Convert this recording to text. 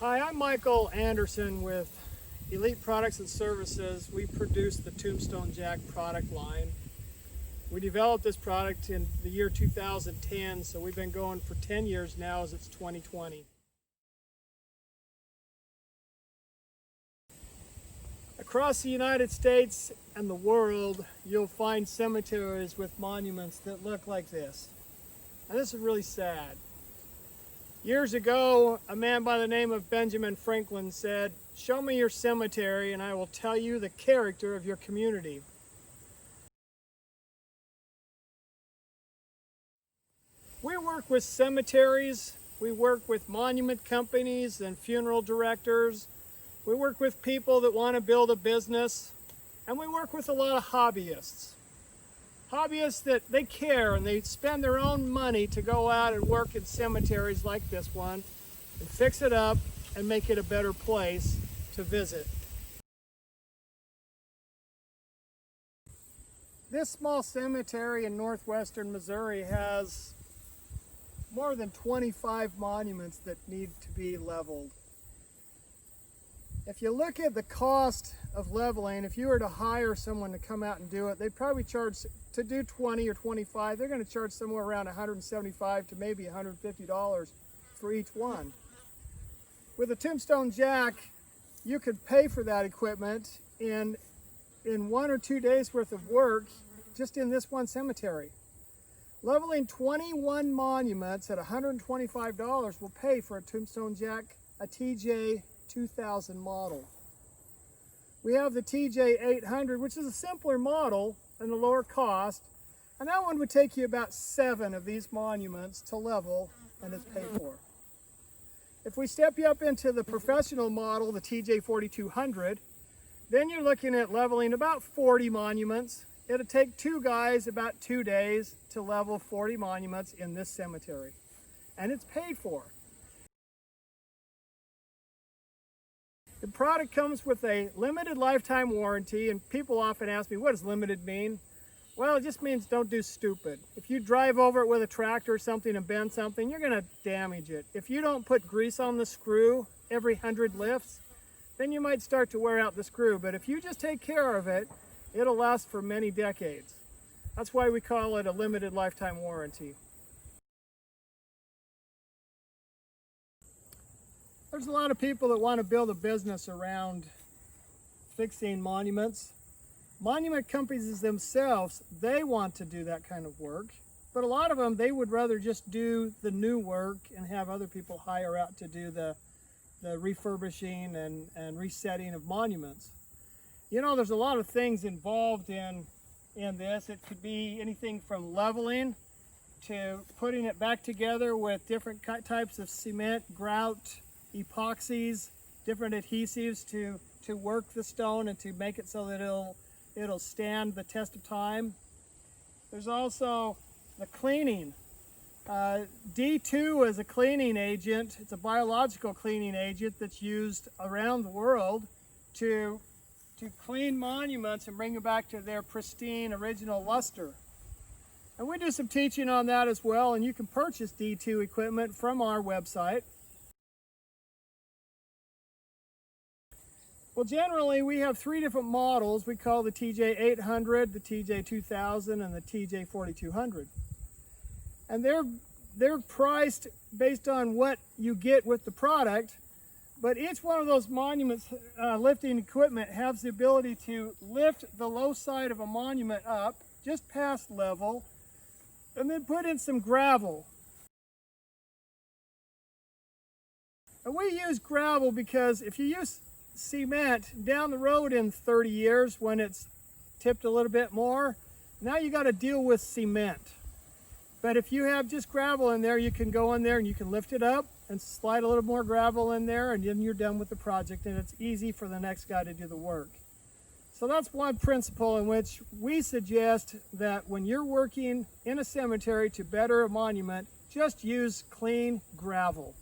Hi, I'm Michael Anderson with Elite Products and Services. We produce the Tombstone Jack product line. We developed this product in the year 2010, so we've been going for 10 years now as it's 2020. Across the United States and the world, you'll find cemeteries with monuments that look like this. And this is really sad. Years ago, a man by the name of Benjamin Franklin said, "Show me your cemetery and I will tell you the character of your community." We work with cemeteries, we work with monument companies and funeral directors, we work with people that want to build a business, and we work with a lot of hobbyists. Hobbyists that they care and they spend their own money to go out and work in cemeteries like this one and fix it up and make it a better place to visit. This small cemetery in northwestern Missouri has more than 25 monuments that need to be leveled. If you look at the cost of leveling, if you were to hire someone to come out and do it, they'd probably charge, to do 20 or 25, they're going to charge somewhere around $175 to maybe $150 for each one. With a Tombstone Jack, you could pay for that equipment in 1 or 2 days worth of work just in this one cemetery. Leveling 21 monuments at $125 will pay for a Tombstone Jack, a TJ 2000 model. We have the TJ 800, which is a simpler model and a lower cost, and that one would take you about 7 of these monuments to level, and it's paid for. If we step you up into the professional model, the TJ 4200, then you're looking at leveling about 40 monuments. It'll take 2 guys about 2 days to level 40 monuments in this cemetery, and it's paid for. The product comes with a limited lifetime warranty, and people often ask me, what does limited mean? Well, it just means don't do stupid. If you drive over it with a tractor or something and bend something, you're going to damage it. If you don't put grease on the screw every 100 lifts, then you might start to wear out the screw. But if you just take care of it, it'll last for many decades. That's why we call it a limited lifetime warranty. There's a lot of people that want to build a business around fixing monuments. Monument companies themselves, they want to do that kind of work, but a lot of them, they would rather just do the new work and have other people hire out to do the refurbishing and resetting of monuments. You know, there's a lot of things involved in this. It could be anything from leveling to putting it back together with different types of cement, grout, epoxies, different adhesives to work the stone and to make it so that it'll stand the test of time. There's also the cleaning. D2 is a cleaning agent. It's a biological cleaning agent that's used around the world to clean monuments and bring them back to their pristine original luster. And we do some teaching on that as well, and you can purchase D2 equipment from our website. Well, generally we have 3 different models. We call the TJ 800, the TJ 2000, and the TJ 4200. And they're priced based on what you get with the product, but each one of those monuments lifting equipment has the ability to lift the low side of a monument up just past level and then put in some gravel. And we use gravel because if you use cement down the road in 30 years when it's tipped a little bit more, now you got to deal with cement. But if you have just gravel in there, you can go in there and you can lift it up and slide a little more gravel in there, and then you're done with the project, and it's easy for the next guy to do the work. So that's one principle in which we suggest that when you're working in a cemetery to better a monument, just use clean gravel.